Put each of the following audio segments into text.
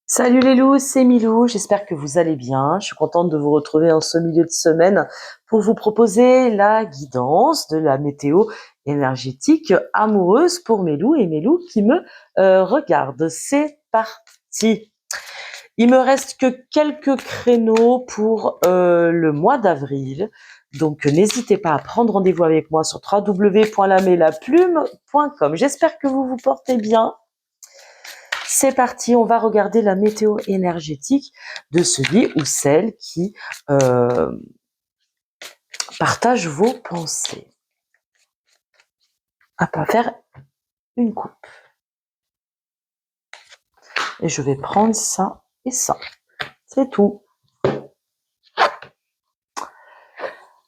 Salut les loups, c'est Milou, j'espère que vous allez bien. Je suis contente de vous retrouver en ce milieu de semaine pour vous proposer la guidance de la météo énergétique amoureuse pour mes loups et mes loups qui me regardent. C'est parti. Il me reste que quelques créneaux pour le mois d'avril. Donc n'hésitez pas à prendre rendez-vous avec moi sur www.lamelaplume.com. J'espère que vous vous portez bien. C'est parti, on va regarder la météo énergétique de celui ou celle qui partage vos pensées. On va faire une coupe. Et je vais prendre ça et ça. C'est tout.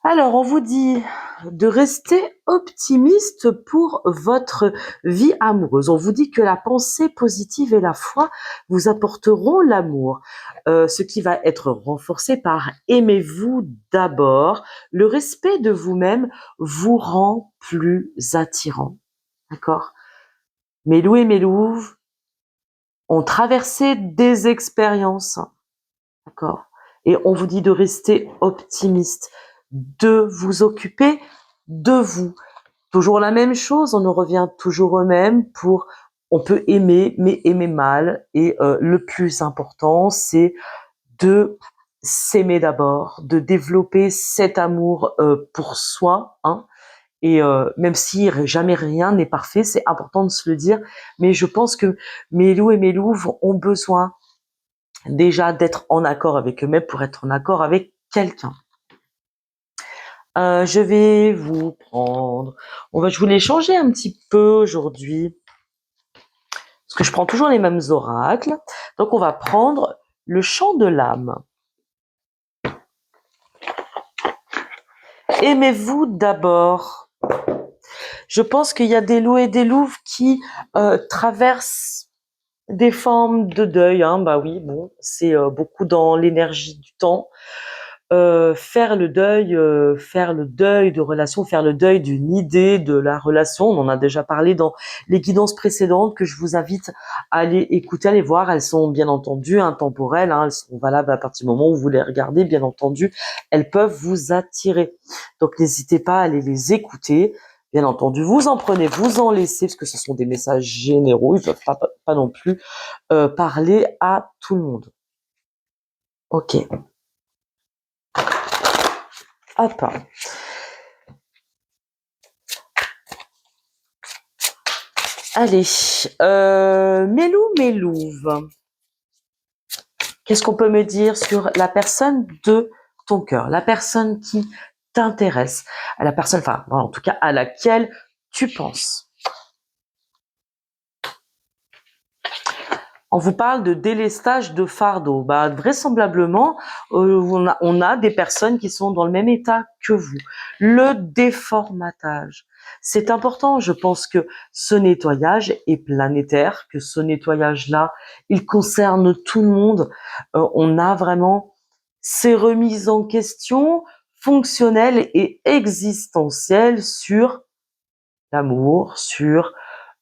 Alors, on vous dit de rester optimiste pour votre vie amoureuse. On vous dit que la pensée positive et la foi vous apporteront l'amour, ce qui va être renforcé par aimez-vous d'abord. Le respect de vous-même vous rend plus attirant. D'accord? Mes loups et mes louves ont traversé des expériences. D'accord? Et on vous dit de rester optimiste, de vous occuper de vous. Toujours la même chose, on en revient toujours au même on peut aimer, mais aimer mal. Et le plus important, c'est de s'aimer d'abord, de développer cet amour pour soi, hein. Et même si jamais rien n'est parfait, c'est important de se le dire. Mais je pense que mes loups et mes louves ont besoin déjà d'être en accord avec eux-mêmes pour être en accord avec quelqu'un. Je vais vous prendre. Je voulais changer un petit peu aujourd'hui parce que je prends toujours les mêmes oracles. Donc on va prendre le chant de l'âme. Aimez-vous d'abord. Je pense qu'il y a des loups et des louves qui traversent des formes de deuil. Hein. Bah oui, bon, c'est beaucoup dans l'énergie du temps. Faire le deuil de relation, faire le deuil d'une idée de la relation. On en a déjà parlé dans les guidances précédentes que je vous invite à aller écouter, à aller voir. Elles sont bien entendu intemporelles, hein, elles sont valables à partir du moment où vous les regardez, bien entendu. Elles peuvent vous attirer. Donc n'hésitez pas à aller les écouter. Bien entendu, vous en prenez, vous en laissez, parce que ce sont des messages généraux, ils peuvent pas non plus parler à tout le monde. Ok. Hop. Allez, mes louves. Qu'est-ce qu'on peut me dire sur la personne de ton cœur, la personne qui t'intéresse, la personne, enfin, en tout cas, à laquelle tu penses. On vous parle de délestage de fardeau. Bah, vraisemblablement, on a des personnes qui sont dans le même état que vous. Le déformatage. C'est important, je pense que ce nettoyage est planétaire, que ce nettoyage-là, il concerne tout le monde. On a vraiment ces remises en question fonctionnelles et existentielles sur l'amour, sur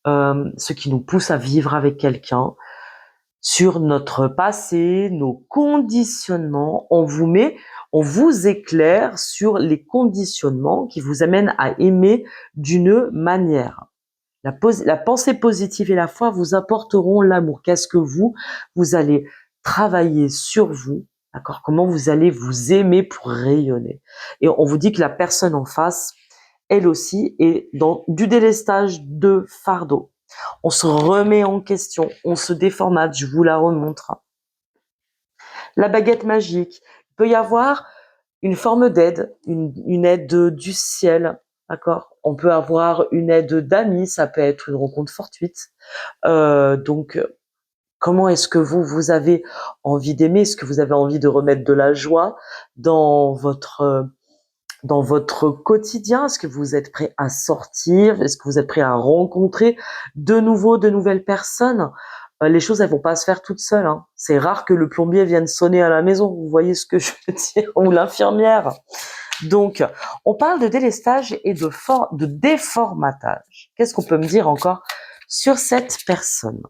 ce qui nous pousse à vivre avec quelqu'un, sur notre passé, nos conditionnements. On vous éclaire sur les conditionnements qui vous amènent à aimer d'une manière. La pensée positive et la foi vous apporteront l'amour. Qu'est-ce que vous allez travailler sur vous, d'accord? Comment vous allez vous aimer pour rayonner. Et on vous dit que la personne en face, elle aussi, est dans du délestage de fardeau. On se remet en question, on se déformate, je vous la remontre. La baguette magique, il peut y avoir une forme d'aide, une aide du ciel, d'accord? On peut avoir une aide d'amis, ça peut être une rencontre fortuite. Donc, comment est-ce que vous avez envie d'aimer? Est-ce que vous avez envie de remettre de la joie dans votre quotidien? Est-ce que vous êtes prêt à sortir? Est-ce que vous êtes prêt à rencontrer de nouvelles personnes? Les choses, elles vont pas se faire toutes seules, hein. C'est rare que le plombier vienne sonner à la maison. Vous voyez ce que je veux dire? Ou l'infirmière. Donc, on parle de délestage et de déformatage. Qu'est-ce qu'on peut me dire encore sur cette personne?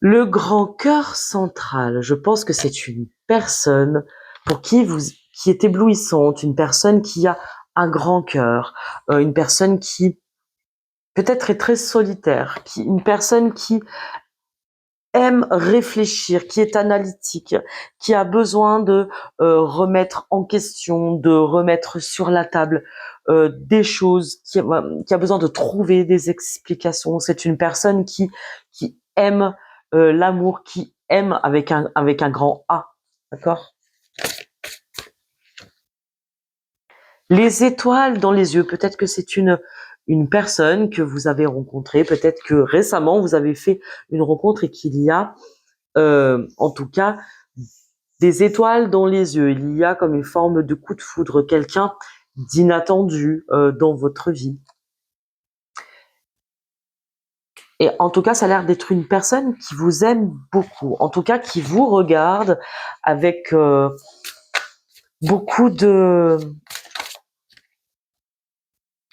Le grand cœur central, je pense que c'est une personne pour qui est éblouissante, une personne qui a un grand cœur, une personne qui peut-être est très solitaire, une personne qui aime réfléchir, qui est analytique, qui a besoin de remettre en question, de remettre sur la table des choses, qui a besoin de trouver des explications. C'est une personne qui aime l'amour, qui aime avec un grand A, d'accord? Les étoiles dans les yeux, peut-être que c'est une personne que vous avez rencontrée, peut-être que récemment vous avez fait une rencontre et qu'il y a en tout cas, des étoiles dans les yeux. Il y a comme une forme de coup de foudre, quelqu'un d'inattendu dans votre vie. Et en tout cas, ça a l'air d'être une personne qui vous aime beaucoup. En tout cas, qui vous regarde avec beaucoup de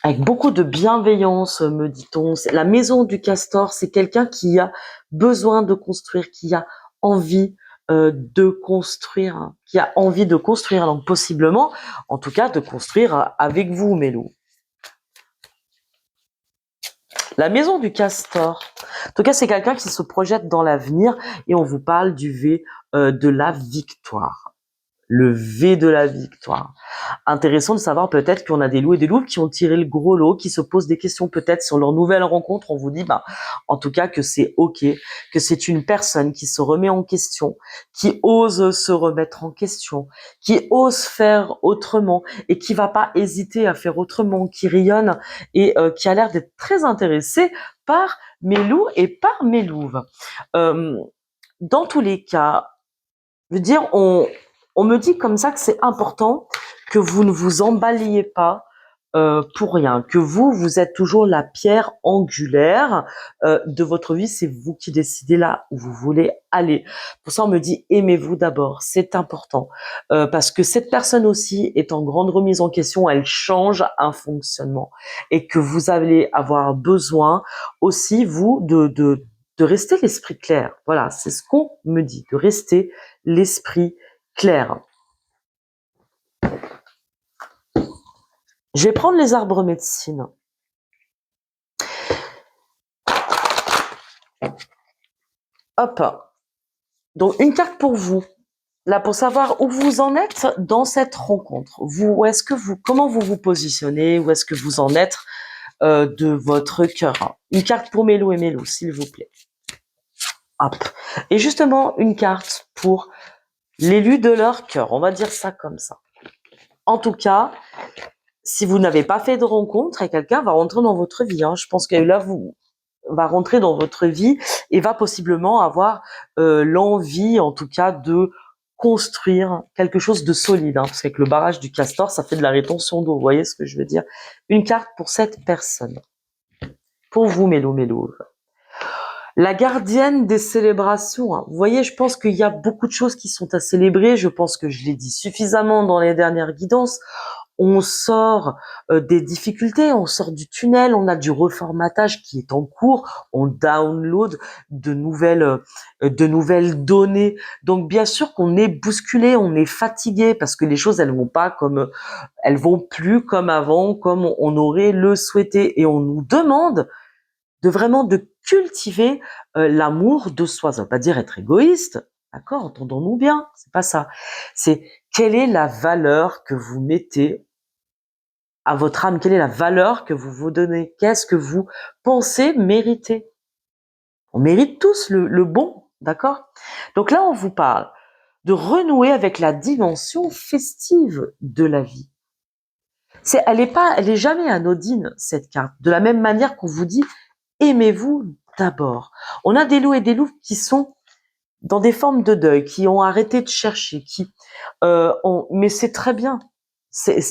avec beaucoup de bienveillance, me dit-on. La maison du castor, c'est quelqu'un qui a besoin de construire, qui a envie de construire, qui a envie de construire, donc possiblement, en tout cas, de construire avec vous, Mélou. La maison du castor, en tout cas, c'est quelqu'un qui se projette dans l'avenir et on vous parle du V de la victoire. Le V de la victoire. Intéressant de savoir peut-être qu'on a des loups et des loups qui ont tiré le gros lot, qui se posent des questions peut-être sur leur nouvelle rencontre. On vous dit, en tout cas que c'est ok, que c'est une personne qui se remet en question, qui ose se remettre en question, qui ose faire autrement et qui va pas hésiter à faire autrement, qui rayonne et qui a l'air d'être très intéressé par mes loups et par mes louves. Dans tous les cas, je veux dire, on me dit comme ça que c'est important que vous ne vous emballiez pas pour rien, que vous êtes toujours la pierre angulaire de votre vie, c'est vous qui décidez là où vous voulez aller. Pour ça, on me dit aimez-vous d'abord, c'est important, parce que cette personne aussi est en grande remise en question, elle change un fonctionnement et que vous allez avoir besoin aussi, vous, de rester l'esprit clair. Voilà, c'est ce qu'on me dit, de rester l'esprit clair. Je vais prendre les arbres médecine. Hop. Donc, une carte pour vous. Là, pour savoir où vous en êtes dans cette rencontre. Où est-ce que comment vous vous positionnez? Où est-ce que vous en êtes de votre cœur? Une carte pour Mélou et Mélou, s'il vous plaît. Hop. Et justement, une carte pour l'élu de leur cœur. On va dire ça comme ça. En tout cas, si vous n'avez pas fait de rencontre et quelqu'un va rentrer dans votre vie, je pense que là, va rentrer dans votre vie et va possiblement avoir l'envie, en tout cas, de construire quelque chose de solide. Parce qu'avec le barrage du castor, ça fait de la rétention d'eau. Vous voyez ce que je veux dire? Une carte pour cette personne. Pour vous, Mélo Mélo. La gardienne des célébrations. Vous voyez, je pense qu'il y a beaucoup de choses qui sont à célébrer. Je pense que je l'ai dit suffisamment dans les dernières guidances. On sort des difficultés, on sort du tunnel, on a du reformatage qui est en cours, on download de nouvelles données. Donc bien sûr qu'on est bousculé, on est fatigué parce que les choses elles vont plus comme avant, comme on aurait le souhaité, et on nous demande de vraiment de cultiver l'amour de soi. Ça veut pas dire être égoïste, d'accord, entendons-nous bien, c'est pas ça. C'est quelle est la valeur que vous mettez à votre âme, quelle est la valeur que vous vous donnez, qu'est-ce que vous pensez mériter. On mérite tous le bon, d'accord? Donc là, on vous parle de renouer avec la dimension festive de la vie. Elle est jamais anodine, cette carte. De la même manière qu'on vous dit, aimez-vous d'abord. On a des loups et des loups qui sont dans des formes de deuil, qui ont arrêté de chercher, mais c'est très bien.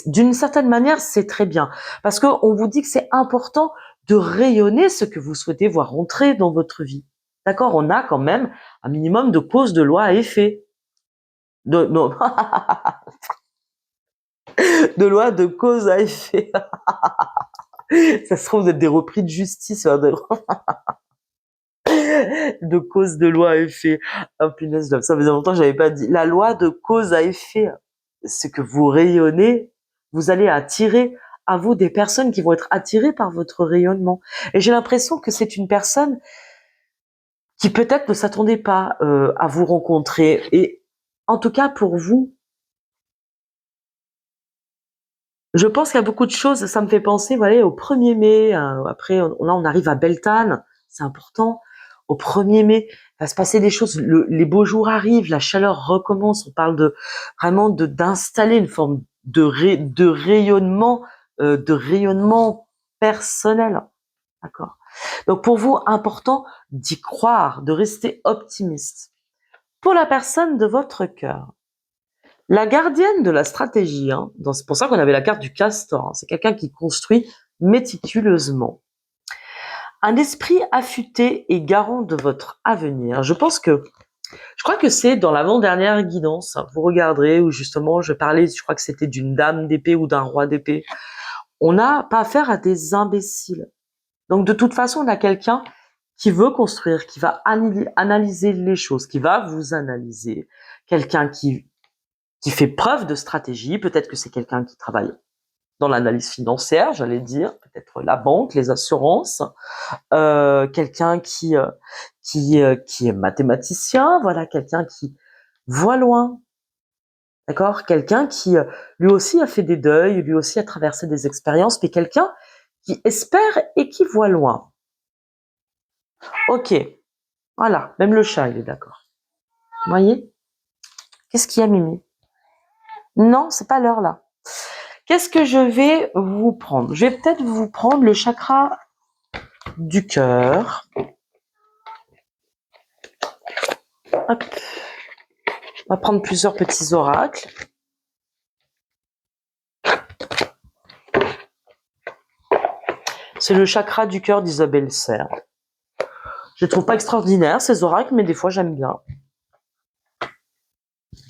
D'une certaine manière, c'est très bien. Parce qu'on vous dit que c'est important de rayonner ce que vous souhaitez voir rentrer dans votre vie. D'accord? On a quand même un minimum de cause, de loi à effet. Non, de loi de cause à effet. Ça se trouve, vous êtes des repris de justice. de cause de loi à effet. Oh punaise, ça faisait longtemps que j'avais pas dit. La loi de cause à effet, c'est que vous rayonnez, vous allez attirer à vous des personnes qui vont être attirées par votre rayonnement. Et j'ai l'impression que c'est une personne qui peut-être ne s'attendait pas à vous rencontrer. Et en tout cas pour vous, je pense qu'il y a beaucoup de choses, ça me fait penser voilà, au 1er mai, après là on arrive à Beltane, c'est important. Au 1er mai, il va se passer des choses, les beaux jours arrivent, la chaleur recommence, on parle de vraiment d'installer une forme de rayonnement personnel. D'accord. Donc pour vous, important d'y croire, de rester optimiste. Pour la personne de votre cœur, la gardienne de la stratégie, hein, c'est pour ça qu'on avait la carte du castor, hein, c'est quelqu'un qui construit méticuleusement. Un esprit affûté et garant de votre avenir. Je crois que c'est dans l'avant-dernière guidance, hein, vous regarderez où justement je parlais, je crois que c'était d'une dame d'épée ou d'un roi d'épée. On n'a pas affaire à des imbéciles. Donc de toute façon, on a quelqu'un qui veut construire, qui va analyser les choses, qui va vous analyser. Quelqu'un qui fait preuve de stratégie. Peut-être que c'est quelqu'un qui travaille dans l'analyse financière, j'allais dire, peut-être la banque, les assurances, quelqu'un qui est mathématicien, voilà, quelqu'un qui voit loin, d'accord, quelqu'un qui lui aussi a fait des deuils, lui aussi a traversé des expériences, mais quelqu'un qui espère et qui voit loin. Ok, voilà, même le chat il est d'accord. Vous voyez? Qu'est-ce qu'il y a, Mimi? Non, c'est pas l'heure là. Qu'est-ce que je vais vous prendre? Je vais peut-être vous prendre le chakra du cœur. Hop. On va prendre plusieurs petits oracles. C'est le chakra du cœur d'Isabelle Serre. Je ne trouve pas extraordinaire ces oracles, mais des fois j'aime bien.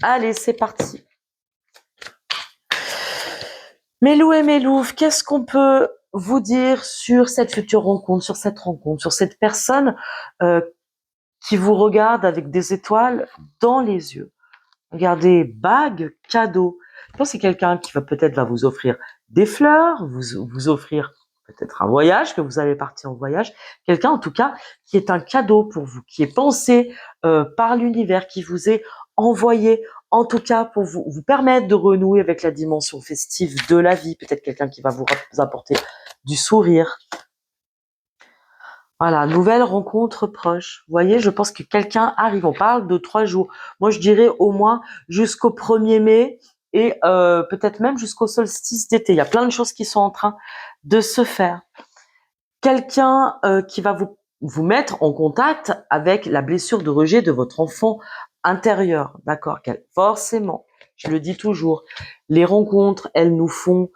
Allez, c'est parti. Mélou et Mélouf, qu'est-ce qu'on peut vous dire sur cette future rencontre, sur cette personne qui vous regarde avec des étoiles dans les yeux? Regardez, bague, cadeau. Je pense que c'est quelqu'un qui va vous offrir des fleurs, vous offrir peut-être un voyage, que vous allez partir en voyage. Quelqu'un, en tout cas, qui est un cadeau pour vous, qui est pensé par l'univers, qui vous est envoyé, en tout cas, pour vous permettre de renouer avec la dimension festive de la vie. Peut-être quelqu'un qui va vous apporter du sourire. Voilà, nouvelle rencontre proche. Vous voyez, je pense que quelqu'un arrive. On parle de 3 jours. Moi, je dirais au moins jusqu'au 1er mai et peut-être même jusqu'au solstice d'été. Il y a plein de choses qui sont en train de se faire. Quelqu'un qui va vous mettre en contact avec la blessure de rejet de votre enfant intérieur. D'accord? Forcément, je le dis toujours, les rencontres, elles nous font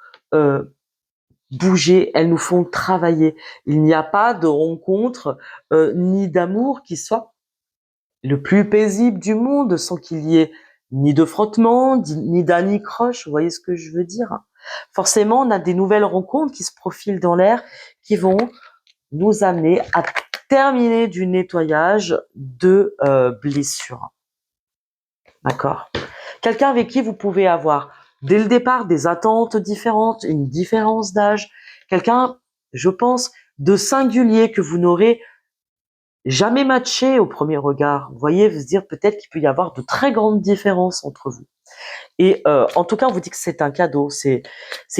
bouger, elles nous font travailler. Il n'y a pas de rencontre ni d'amour qui soit le plus paisible du monde sans qu'il y ait ni de frottement, ni d'anicroche. Vous voyez ce que je veux dire? Forcément, on a des nouvelles rencontres qui se profilent dans l'air, qui vont nous amener à terminer du nettoyage de blessures. D'accord? Quelqu'un avec qui vous pouvez avoir dès le départ des attentes différentes, une différence d'âge, quelqu'un, je pense, de singulier que vous n'aurez jamais matché au premier regard. Vous voyez, vous dire peut-être qu'il peut y avoir de très grandes différences entre vous. Et en tout cas, on vous dit que c'est un cadeau, c'est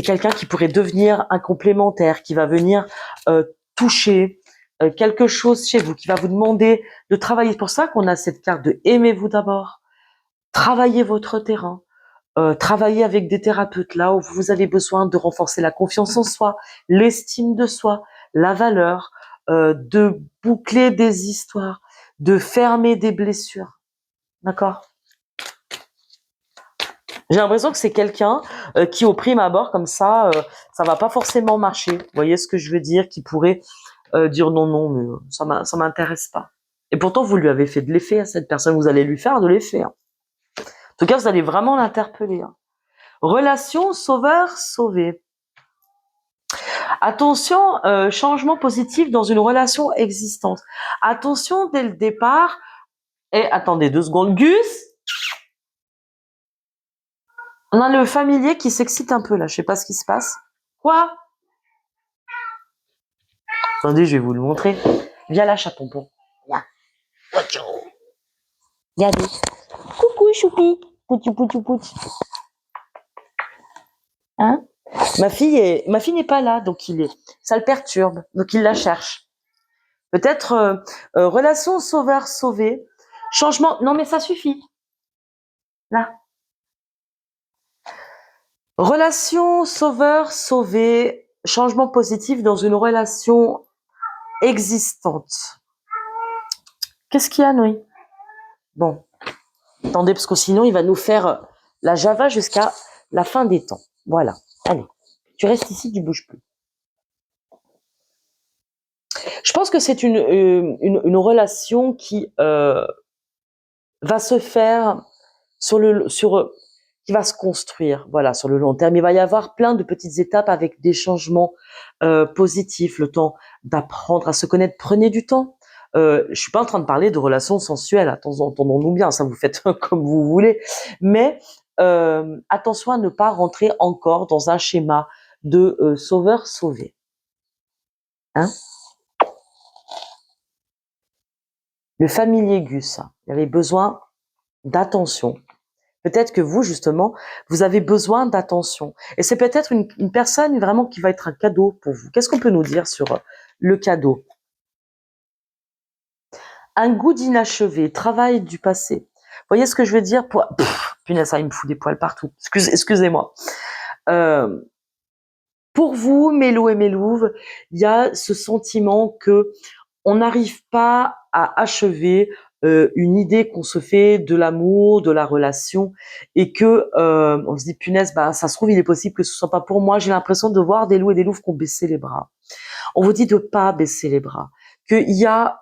quelqu'un qui pourrait devenir un complémentaire, qui va venir toucher quelque chose chez vous, qui va vous demander de travailler. C'est pour ça qu'on a cette carte de aimez-vous d'abord, travaillez votre terrain. Travailler avec des thérapeutes là où vous avez besoin de renforcer la confiance en soi, l'estime de soi, la valeur, de boucler des histoires, de fermer des blessures. D'accord? J'ai l'impression que c'est quelqu'un qui au prime abord comme ça va pas forcément marcher. Vous voyez ce que je veux dire? Qui pourrait dire non, mais ça m'intéresse pas. Et pourtant vous lui avez fait de l'effet à cette personne, vous allez lui faire de l'effet. Hein. En tout cas, vous allez vraiment l'interpeller. Hein. Relation sauveur-sauvé. Attention, changement positif dans une relation existante. Attention dès le départ. Et attendez 2 secondes. Gus, on a le familier qui s'excite un peu là. Je sais pas ce qui se passe. Quoi? Attendez, je vais vous le montrer. Viens là, chatonpon. Viens. Regardez. Coucou, choupi. Pouti, pouti, pouti. Hein? Ma fille n'est pas là, donc ça le perturbe, donc il la cherche. Peut-être relation sauveur-sauvé, changement. Non mais ça suffit. Là. Relation sauveur-sauvé, changement positif dans une relation existante. Qu'est-ce qu'il y a, Noé? Bon, attendez, parce que sinon il va nous faire la Java jusqu'à la fin des temps. Voilà, allez, tu restes ici, tu bouges plus. Je pense que c'est une relation qui va se faire qui va se construire, voilà, sur le long terme. Il va y avoir plein de petites étapes avec des changements positifs, le temps d'apprendre à se connaître. Prenez du temps. Je suis pas en train de parler de relations sensuelles, entendons-nous bien, ça vous faites comme vous voulez, mais attention à ne pas rentrer encore dans un schéma de sauveur-sauvé. Hein? Le familier Gus, il avait besoin d'attention. Peut-être que vous, justement, vous avez besoin d'attention. Et c'est peut-être une personne vraiment qui va être un cadeau pour vous. Qu'est-ce qu'on peut nous dire sur le cadeau? Un goût d'inachevé, travail du passé. Vous voyez ce que je veux dire? Punaise, ça, il me fout des poils partout. Excusez-moi. Pour vous, Mélo et Mélouve, il y a ce sentiment que on n'arrive pas à achever une idée qu'on se fait de l'amour, de la relation, et que on se dit punaise, bah ça se trouve il est possible que ce soit pas pour moi. J'ai l'impression de voir des loups et des louves qui ont baissé les bras. On vous dit de pas baisser les bras, qu'il y a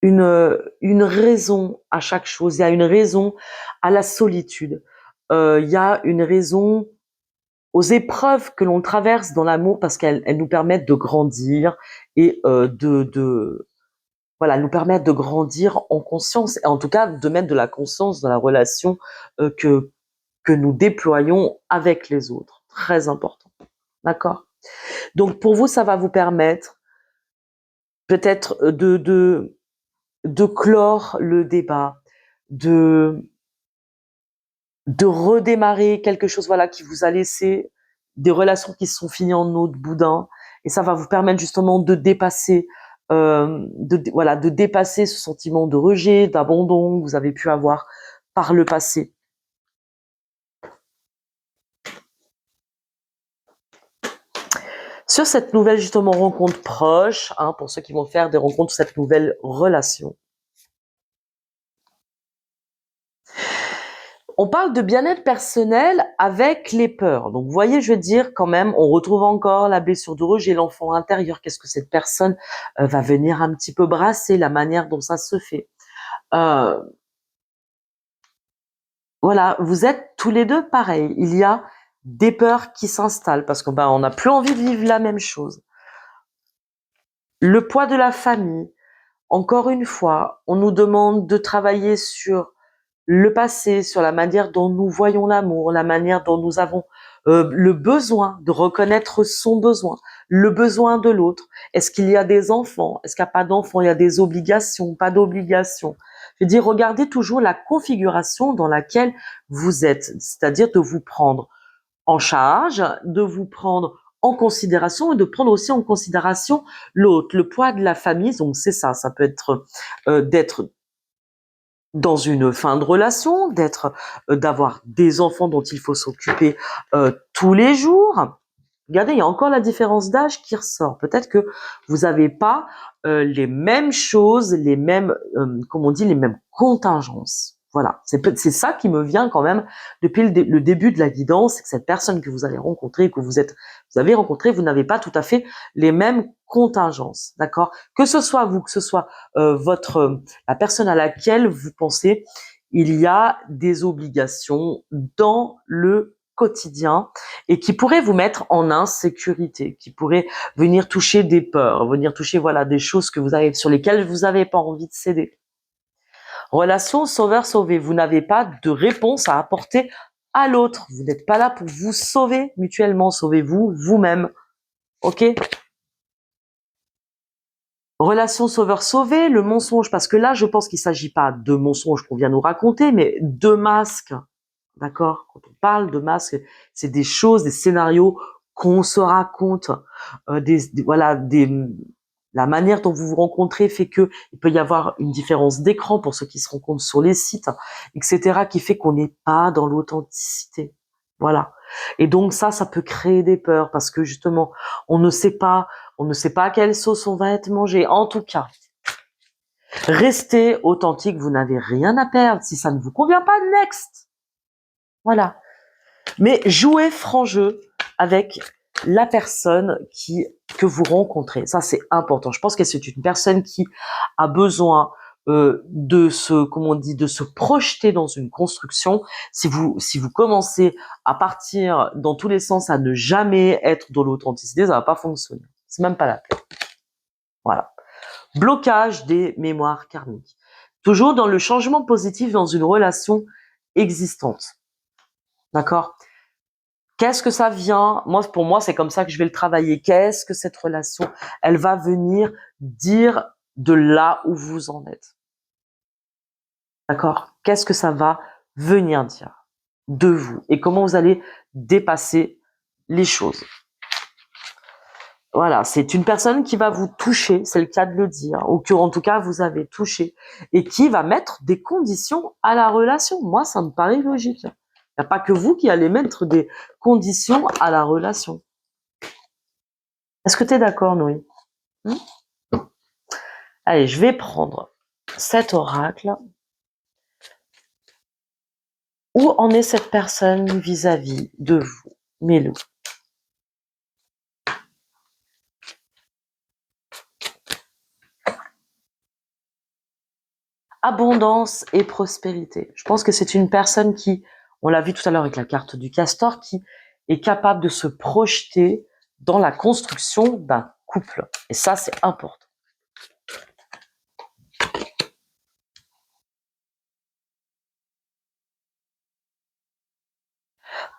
une raison à chaque chose. Il y a une raison à la solitude. Il y a une raison aux épreuves que l'on traverse dans l'amour parce qu'elles nous permettent de grandir et voilà, nous permettre de grandir en conscience et en tout cas de mettre de la conscience dans la relation que nous déployons avec les autres. Très important. D'accord? Donc pour vous, ça va vous permettre peut-être de clore le débat, de redémarrer quelque chose voilà qui vous a laissé des relations qui se sont finies en eau de boudin et ça va vous permettre justement de dépasser de dépasser ce sentiment de rejet, d'abandon que vous avez pu avoir par le passé. Sur cette nouvelle justement rencontre proche, pour ceux qui vont faire des rencontres sur cette nouvelle relation, on parle de bien-être personnel avec les peurs. Donc, vous voyez, je veux dire, quand même, on retrouve encore la blessure de rejet, l'enfant intérieur. Qu'est-ce que cette personne va venir un petit peu brasser, la manière dont ça se fait. Voilà, vous êtes tous les deux pareils. Il y a des peurs qui s'installent parce qu'on n'a plus envie de vivre la même chose. Le poids de la famille. Encore une fois, on nous demande de travailler sur le passé, sur la manière dont nous voyons l'amour, la manière dont nous avons le besoin de reconnaître son besoin, le besoin de l'autre. Est-ce qu'il y a des enfants? Est-ce qu'il n'y a pas d'enfants? Il y a des obligations, pas d'obligations. Je veux dire, regardez toujours la configuration dans laquelle vous êtes, c'est-à-dire de vous prendre en charge, de vous prendre en considération et de prendre aussi en considération l'autre, le poids de la famille. Donc c'est ça, ça peut être d'être dans une fin de relation, d'avoir des enfants dont il faut s'occuper tous les jours. Regardez, il y a encore la différence d'âge qui ressort. Peut-être que vous n'avez pas les mêmes choses, les mêmes, comme on dit, les mêmes contingences. Voilà, c'est ça qui me vient quand même depuis le début de la guidance, c'est que cette personne que vous allez rencontrer, vous avez rencontré, vous n'avez pas tout à fait les mêmes contingences, d'accord? Que ce soit vous, que ce soit la personne à laquelle vous pensez, il y a des obligations dans le quotidien et qui pourrait vous mettre en insécurité, qui pourrait venir toucher des peurs, venir toucher voilà des choses que vous avez sur lesquelles vous n'avez pas envie de céder. Relation sauveur-sauvé, vous n'avez pas de réponse à apporter à l'autre. Vous n'êtes pas là pour vous sauver mutuellement, sauvez-vous vous-même. Ok? Relation sauveur-sauvé, le mensonge, parce que là, je pense qu'il ne s'agit pas de mensonges qu'on vient nous raconter, mais de masques. D'accord? Quand on parle de masques, c'est des choses, des scénarios qu'on se raconte, voilà, la manière dont vous vous rencontrez fait que il peut y avoir une différence d'écran pour ceux qui se rencontrent sur les sites, etc., qui fait qu'on n'est pas dans l'authenticité. Voilà. Et donc ça peut créer des peurs parce que justement, on ne sait pas à quelle sauce on va être mangé. En tout cas, restez authentique, vous n'avez rien à perdre. Si ça ne vous convient pas, next. Voilà. Mais jouez franc jeu avec la personne que vous rencontrez. Ça, c'est important. Je pense que c'est une personne qui a besoin de se projeter dans une construction. Si vous commencez à partir dans tous les sens, à ne jamais être dans l'authenticité, ça va pas fonctionner. C'est même pas la peine. Voilà. Blocage des mémoires karmiques. Toujours dans le changement positif dans une relation existante. D'accord? Qu'est-ce que ça vient? Pour moi, c'est comme ça que je vais le travailler. Qu'est-ce que cette relation, elle va venir dire de là où vous en êtes? D'accord? Qu'est-ce que ça va venir dire de vous? Et comment vous allez dépasser les choses? Voilà, c'est une personne qui va vous toucher, c'est le cas de le dire, ou que en tout cas vous avez touché, et qui va mettre des conditions à la relation. Moi, ça me paraît logique. Il n'y a pas que vous qui allez mettre des conditions à la relation. Est-ce que tu es d'accord, Noé? Allez, je vais prendre cet oracle. Où en est cette personne vis-à-vis de vous, Mélou? Abondance et prospérité. Je pense que c'est une personne qui, on l'a vu tout à l'heure avec la carte du castor, qui est capable de se projeter dans la construction d'un couple. Et ça, c'est important.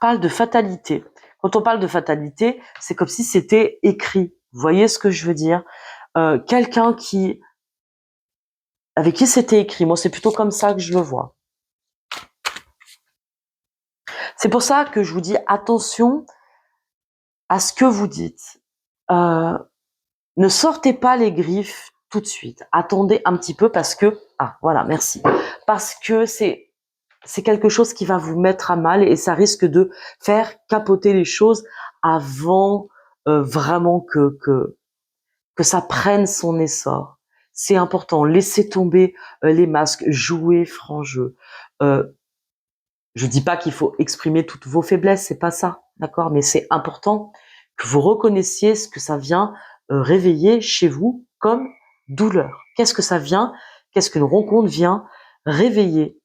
Parle de fatalité. Quand on parle de fatalité, c'est comme si c'était écrit. Vous voyez ce que je veux dire? Quelqu'un avec qui c'était écrit. Moi, c'est plutôt comme ça que je le vois. C'est pour ça que je vous dis attention à ce que vous dites. Ne sortez pas les griffes tout de suite. Attendez un petit peu parce que voilà, merci. Parce que c'est quelque chose qui va vous mettre à mal et ça risque de faire capoter les choses avant vraiment que ça prenne son essor. C'est important. Laissez tomber les masques, jouez franc jeu. Je dis pas qu'il faut exprimer toutes vos faiblesses, c'est pas ça, d'accord? Mais c'est important que vous reconnaissiez ce que ça vient réveiller chez vous comme douleur. Qu'est-ce que ça vient? Qu'est-ce qu'une rencontre vient réveiller?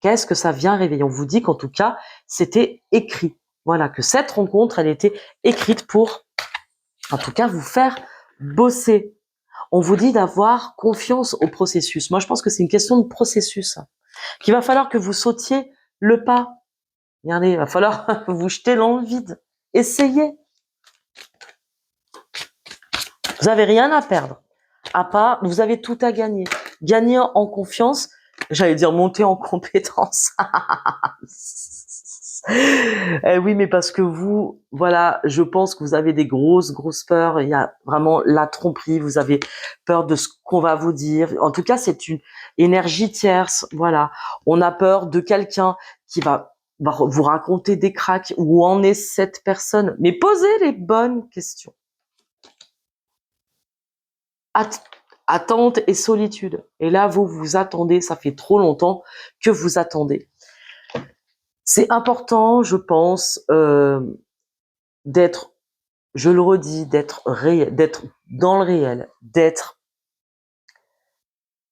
Qu'est-ce que ça vient réveiller? On vous dit qu'en tout cas, c'était écrit. Voilà, que cette rencontre, elle était écrite pour, en tout cas, vous faire bosser. On vous dit d'avoir confiance au processus. Moi, je pense que c'est une question de processus. Qu'il va falloir que vous sautiez le pas. Regardez, il va falloir vous jeter dans le vide. Essayez. Vous avez rien à perdre. À part, vous avez tout à gagner. Gagner en confiance, j'allais dire monter en compétence. Eh oui, mais parce que vous, voilà, je pense que vous avez des grosses peurs. Il y a vraiment la tromperie. Vous avez peur de ce qu'on va vous dire. En tout cas, c'est une énergie tierce. Voilà. On a peur de quelqu'un qui va vous raconter des cracks. Où en est cette personne? Mais posez les bonnes questions. Attente et solitude. Et là, vous attendez. Ça fait trop longtemps que vous attendez. C'est important, je pense, d'être, je le redis, d'être dans le réel, d'être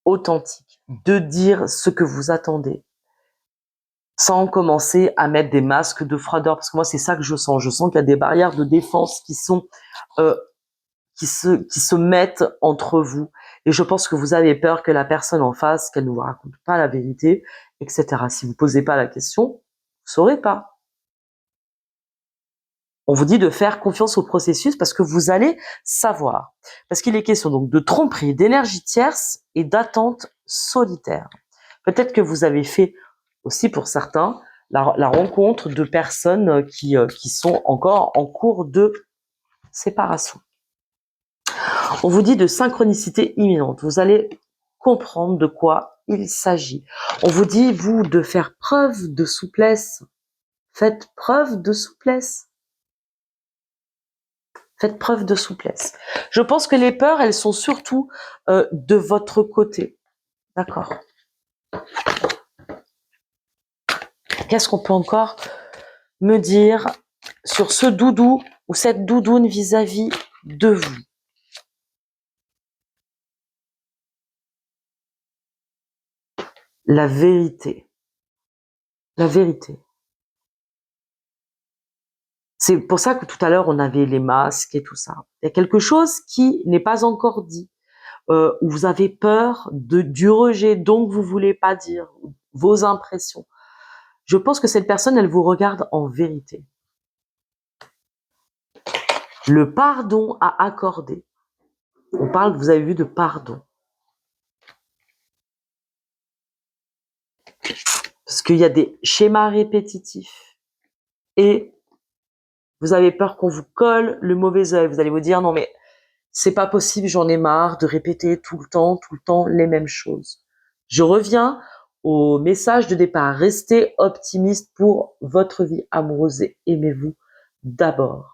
authentique, de dire ce que vous attendez. sans commencer à mettre des masques de froideur, parce que moi c'est ça que je sens. Je sens qu'il y a des barrières de défense qui sont euh, qui se mettent entre vous. Et je pense que vous avez peur que la personne en face, qu'elle ne vous raconte pas la vérité, etc. Si vous posez pas la question, vous saurez pas. On vous dit de faire confiance au processus parce que vous allez savoir. Parce qu'il est question donc de tromperie, d'énergie tierce et d'attente solitaire. Peut-être que vous avez fait aussi pour certains la rencontre de personnes qui sont encore en cours de séparation. On vous dit de synchronicité imminente. Vous allez comprendre de quoi il s'agit. On vous dit, vous, de faire preuve de souplesse. Faites preuve de souplesse. Faites preuve de souplesse. Je pense que les peurs, elles sont surtout de votre côté. D'accord. Qu'est-ce qu'on peut encore me dire sur ce doudou ou cette doudoune vis-à-vis de vous? La vérité. La vérité. C'est pour ça que tout à l'heure, on avait les masques et tout ça. Il y a quelque chose qui n'est pas encore dit, où vous avez peur du rejet, donc vous voulez pas dire vos impressions. Je pense que cette personne, elle vous regarde en vérité. Le pardon à accorder. On parle, vous avez vu, de pardon. Parce qu'il y a des schémas répétitifs. Et vous avez peur qu'on vous colle le mauvais œil. Vous allez vous dire, non mais c'est pas possible, j'en ai marre de répéter tout le temps les mêmes choses. Je reviens au message de départ. Restez optimiste pour votre vie amoureuse et aimez-vous d'abord.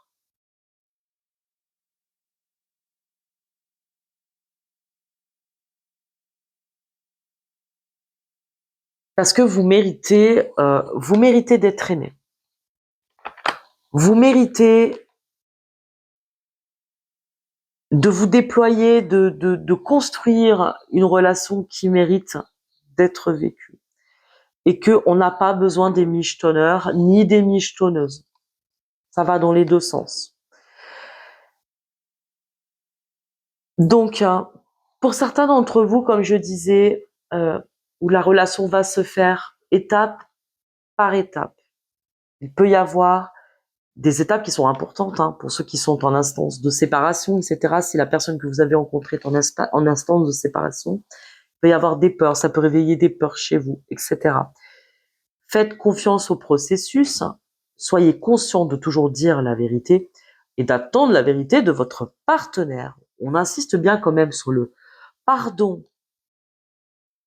Parce que vous méritez d'être aimé. Vous méritez de vous déployer, de construire une relation qui mérite d'être vécue. Et qu'on n'a pas besoin des michetonneurs ni des michetonneuses. Ça va dans les deux sens. Donc, pour certains d'entre vous, comme je disais, où la relation va se faire étape par étape, il peut y avoir des étapes qui sont importantes pour ceux qui sont en instance de séparation, etc. Si la personne que vous avez rencontrée est en instance de séparation, il peut y avoir des peurs, ça peut réveiller des peurs chez vous, etc. Faites confiance au processus, soyez conscient de toujours dire la vérité et d'attendre la vérité de votre partenaire. On insiste bien quand même sur le pardon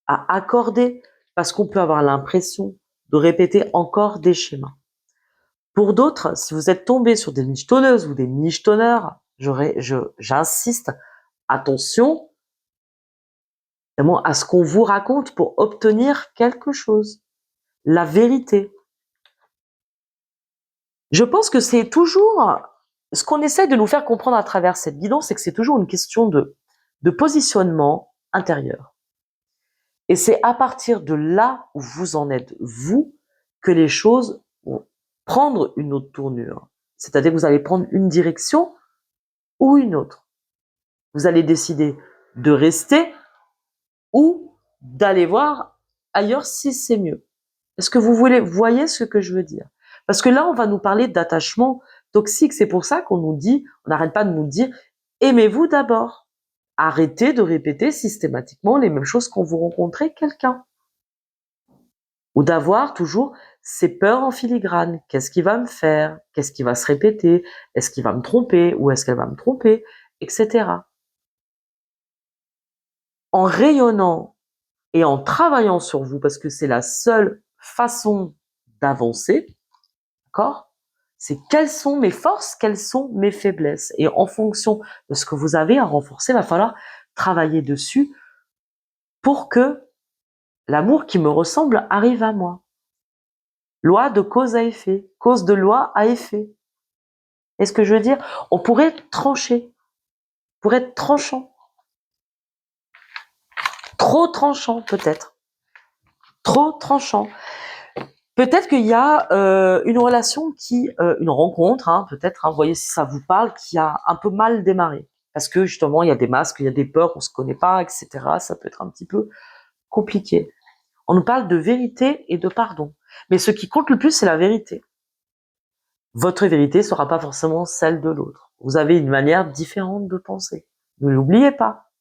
à accorder parce qu'on peut avoir l'impression de répéter encore des schémas. Pour d'autres, si vous êtes tombé sur des michetonneuses ou des michetonneurs, j'insiste, attention à ce qu'on vous raconte pour obtenir quelque chose, la vérité. Je pense que c'est toujours ce qu'on essaie de nous faire comprendre à travers cette guidance, c'est que c'est toujours une question de positionnement intérieur. Et c'est à partir de là où vous en êtes, vous, que les choses vont prendre une autre tournure. C'est-à-dire que vous allez prendre une direction ou une autre. Vous allez décider de rester ou d'aller voir ailleurs si c'est mieux. Est-ce que vous voyez ce que je veux dire? Parce que là, on va nous parler d'attachement toxique. C'est pour ça qu'on nous dit, on n'arrête pas de nous dire, aimez-vous d'abord. Arrêtez de répéter systématiquement les mêmes choses quand vous rencontrez quelqu'un. Ou d'avoir toujours ces peurs en filigrane. Qu'est-ce qu'il va me faire? Qu'est-ce qui va se répéter? Est-ce qu'il va me tromper? Ou est-ce qu'elle va me tromper? Etc. En rayonnant et en travaillant sur vous, parce que c'est la seule façon d'avancer, d'accord? C'est quelles sont mes forces, quelles sont mes faiblesses. Et en fonction de ce que vous avez à renforcer, il va falloir travailler dessus pour que l'amour qui me ressemble arrive à moi. Loi de cause à effet, cause de loi à effet. Est-ce que je veux dire? On pourrait trancher, pour être tranchant. Trop tranchant peut-être. Trop tranchant. Peut-être qu'il y a une relation une rencontre, hein, peut-être, hein, voyez si ça vous parle, qui a un peu mal démarré. Parce que justement, il y a des masques, il y a des peurs, on se connaît pas, etc. Ça peut être un petit peu compliqué. On nous parle de vérité et de pardon. Mais ce qui compte le plus, c'est la vérité. Votre vérité sera pas forcément celle de l'autre. Vous avez une manière différente de penser. Ne l'oubliez pas.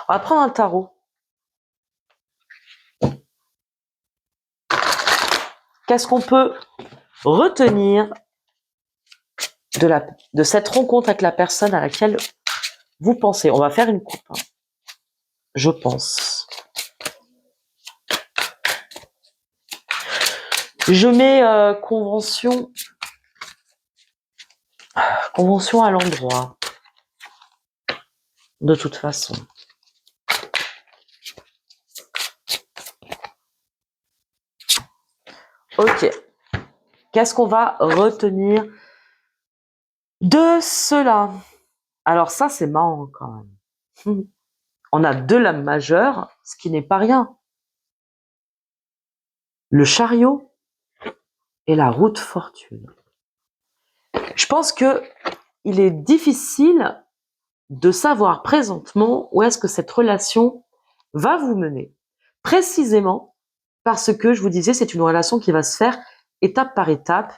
On va prendre un tarot. Qu'est-ce qu'on peut retenir de cette rencontre avec la personne à laquelle vous pensez? On va faire une coupe, hein. Je pense. Je mets convention à l'endroit, de toute façon. Ok. Qu'est-ce qu'on va retenir de cela? Alors ça, c'est marrant quand même. On a deux lames majeures, ce qui n'est pas rien. Le chariot et la roue de fortune. Je pense que il est difficile de savoir présentement où est-ce que cette relation va vous mener. Précisément parce que, je vous disais, c'est une relation qui va se faire étape par étape,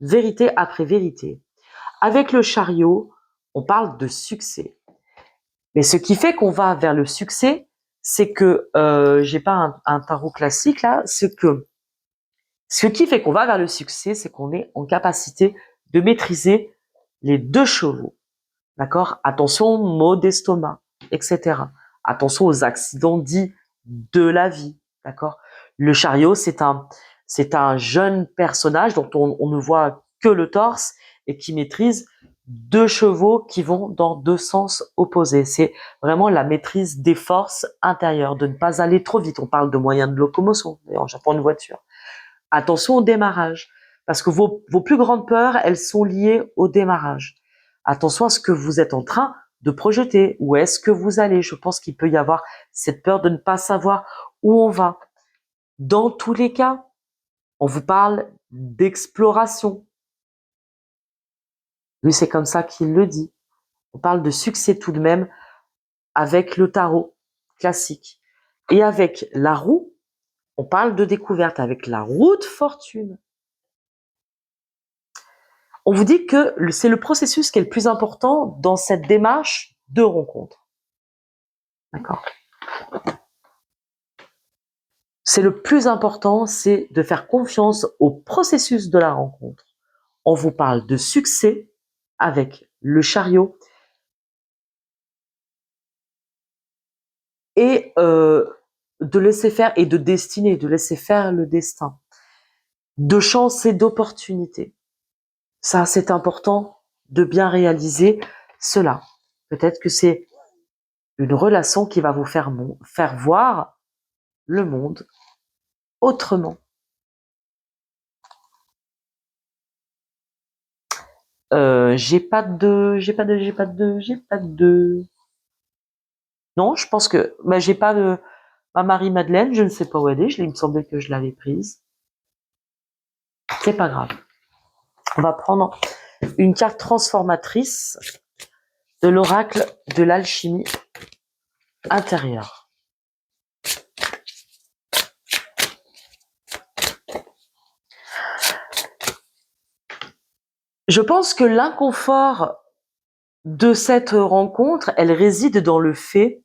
vérité après vérité. Avec le chariot, on parle de succès. Mais ce qui fait qu'on va vers le succès, c'est que, j'ai pas un tarot classique là, ce qui fait qu'on va vers le succès, c'est qu'on est en capacité de maîtriser les deux chevaux. D'accord? Attention, maux d'estomac, etc. Attention aux accidents dits de la vie. D'accord? Le chariot, c'est un jeune personnage dont on ne voit que le torse et qui maîtrise deux chevaux qui vont dans deux sens opposés. C'est vraiment la maîtrise des forces intérieures, de ne pas aller trop vite. On parle de moyens de locomotion, d'ailleurs, en Japon, une voiture. Attention au démarrage, parce que vos plus grandes peurs, elles sont liées au démarrage. Attention à ce que vous êtes en train de projeter. Où est-ce que vous allez? Je pense qu'il peut y avoir cette peur de ne pas savoir où on va. Dans tous les cas, on vous parle d'exploration. Lui, c'est comme ça qu'il le dit. On parle de succès tout de même avec le tarot classique. Et avec la roue, on parle de découverte. Avec la roue de fortune, on vous dit que c'est le processus qui est le plus important dans cette démarche de rencontre. D'accord? C'est le plus important, c'est de faire confiance au processus de la rencontre. On vous parle de succès avec le chariot et de laisser faire et de destinée, de laisser faire le destin, de chance et d'opportunité. Ça, c'est important de bien réaliser cela. Peut-être que c'est une relation qui va vous faire voir le monde autrement. J'ai pas de. Non, je pense que j'ai pas de ma Marie-Madeleine, je ne sais pas où elle est, il me semblait que je l'avais prise. C'est pas grave. On va prendre une carte transformatrice de l'oracle de l'alchimie intérieure. Je pense que l'inconfort de cette rencontre, elle réside dans le fait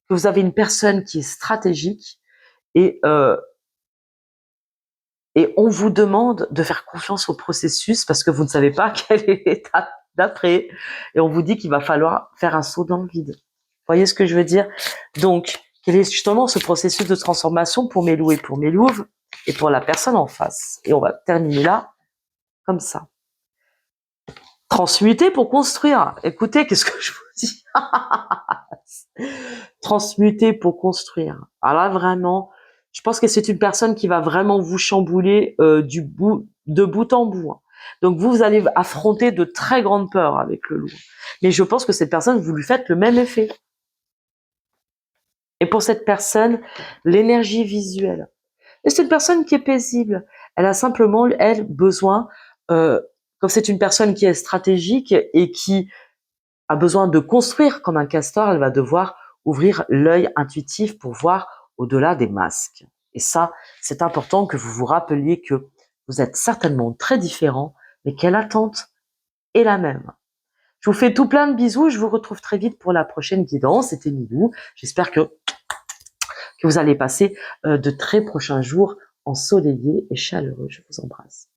que vous avez une personne qui est stratégique et on vous demande de faire confiance au processus parce que vous ne savez pas quelle est l'étape d'après. Et on vous dit qu'il va falloir faire un saut dans le vide. Vous voyez ce que je veux dire? Donc, quel est justement ce processus de transformation pour mes loups et pour mes louves et pour la personne en face? Et on va terminer là, comme ça. Transmuter pour construire. Écoutez, qu'est-ce que je vous dis? Transmuter pour construire. Alors là, vraiment, je pense que c'est une personne qui va vraiment vous chambouler de bout en bout. Donc vous allez affronter de très grandes peurs avec le loup. Mais je pense que cette personne, vous lui faites le même effet. Et pour cette personne, l'énergie visuelle Et c'est une personne qui est paisible. Elle a simplement, elle, besoin, comme c'est une personne qui est stratégique et qui a besoin de construire comme un castor, elle va devoir ouvrir l'œil intuitif pour voir au-delà des masques. Et ça, c'est important que vous vous rappeliez que vous êtes certainement très différents, mais quelle attente est la même. Je vous fais tout plein de bisous. Je vous retrouve très vite pour la prochaine guidance. C'était Milou. J'espère que vous allez passer de très prochains jours ensoleillés et chaleureux. Je vous embrasse.